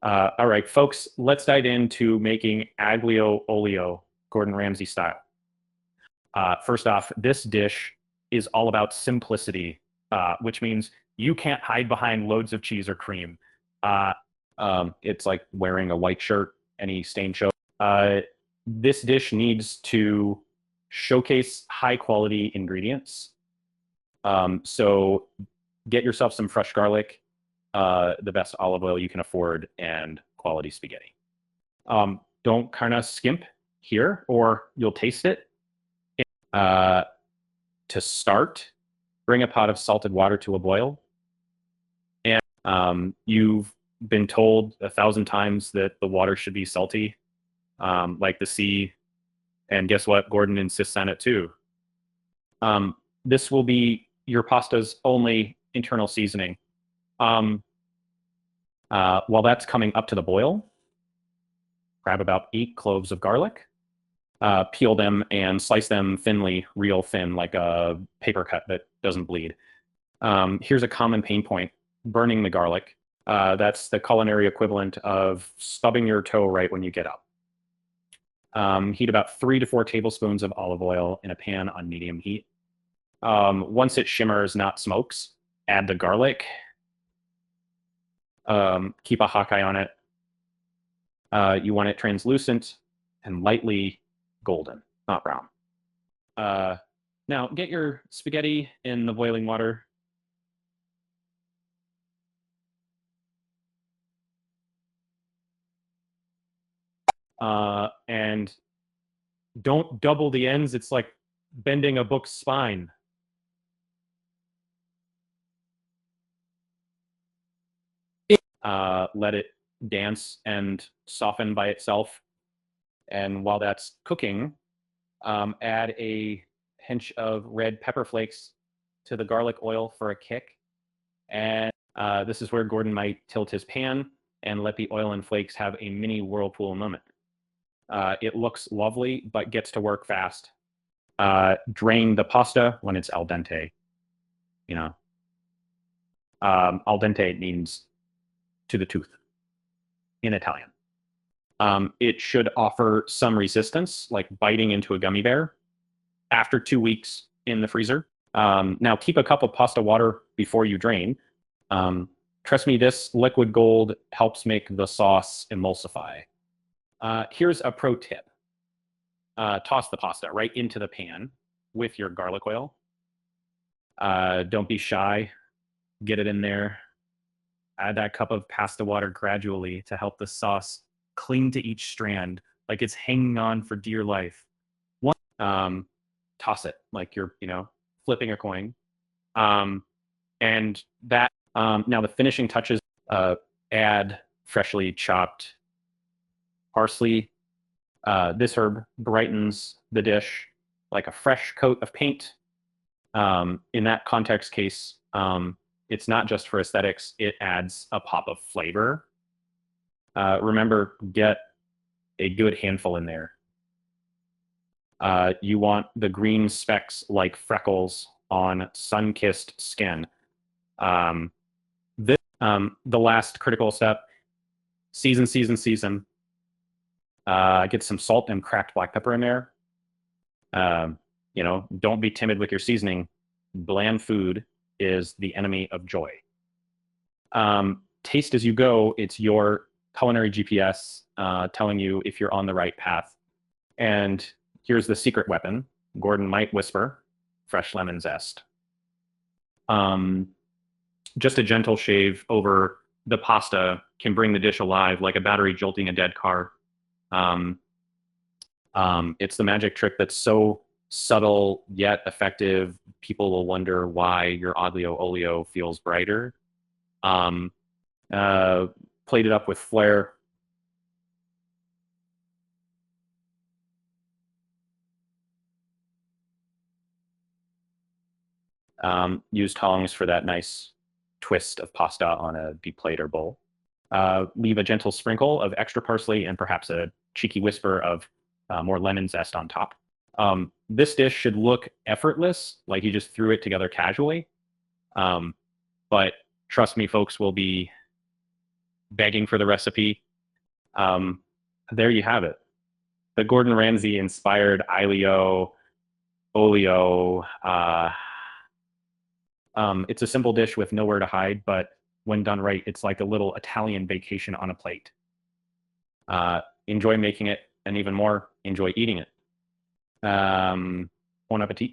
All right, folks, let's dive into making Aglio Olio, Gordon Ramsay style. First off, this dish is all about simplicity, which means you can't hide behind loads of cheese or cream. Uh, it's like wearing a white shirt, any stain show. Uh, this dish needs to showcase high quality ingredients. So get yourself some fresh garlic, the best olive oil you can afford, and quality spaghetti. Don't kind of skimp here or you'll taste it. Uh, to start, bring a pot of salted water to a boil. And you've been told 1,000 times that the water should be salty, like the sea. And guess what? Gordon insists on it too. This will be your pasta's only internal seasoning. Um, while that's coming up to the boil, grab about 8 cloves of garlic, peel them and slice them thinly, real thin, like a paper cut that doesn't bleed. Here's a common pain point: burning the garlic. That's the culinary equivalent of stubbing your toe right when you get up. Heat about 3 to 4 tablespoons of olive oil in a pan on medium heat. Once it shimmers, not smokes, add the garlic. Keep a hawk eye on it. You want it translucent and lightly golden, not brown. Now get your spaghetti in the boiling water. And don't double the ends. It's like bending a book's spine. Let it dance and soften by itself. And while that's cooking, add a pinch of red pepper flakes to the garlic oil for a kick. And this is where Gordon might tilt his pan and let the oil and flakes have a mini whirlpool moment. It looks lovely, but gets to work fast. Drain the pasta when it's al dente. You know, al dente means to the tooth in Italian. It should offer some resistance, like biting into a gummy bear, after 2 weeks in the freezer. Now, keep a cup of pasta water before you drain. Trust me, this liquid gold helps make the sauce emulsify. Here's a pro tip. Toss the pasta right into the pan with your garlic oil. Don't be shy. Get it in there. Add that cup of pasta water gradually to help the sauce cling to each strand, like it's hanging on for dear life. Toss it like you're, flipping a coin. And that, now the finishing touches, add freshly chopped parsley. This herb brightens the dish like a fresh coat of paint. In that context case, it's not just for aesthetics, it adds a pop of flavor. Remember, get a good handful in there. You want the green specks like freckles on sun-kissed skin. The last critical step: season. Get some salt and cracked black pepper in there. Don't be timid with your seasoning. Bland food is the enemy of joy. Taste as you go. It's your culinary GPS telling you if you're on the right path. And here's the secret weapon. Gordon might whisper: fresh lemon zest. Just a gentle shave over the pasta can bring the dish alive like a battery jolting a dead car. It's the magic trick that's so subtle yet effective. People will wonder why your Aglio Olio feels brighter. Plate it up with flair. Use tongs for that nice twist of pasta on a deep plate or bowl. Leave a gentle sprinkle of extra parsley and perhaps a cheeky whisper of more lemon zest on top. This dish should look effortless, like you just threw it together casually. But trust me, folks, will be begging for the recipe. There you have it. The Gordon Ramsay inspired Aglio Olio. It's a simple dish with nowhere to hide, but when done right, it's like a little Italian vacation on a plate. Enjoy making it, and even more, enjoy eating it. Bon appetit.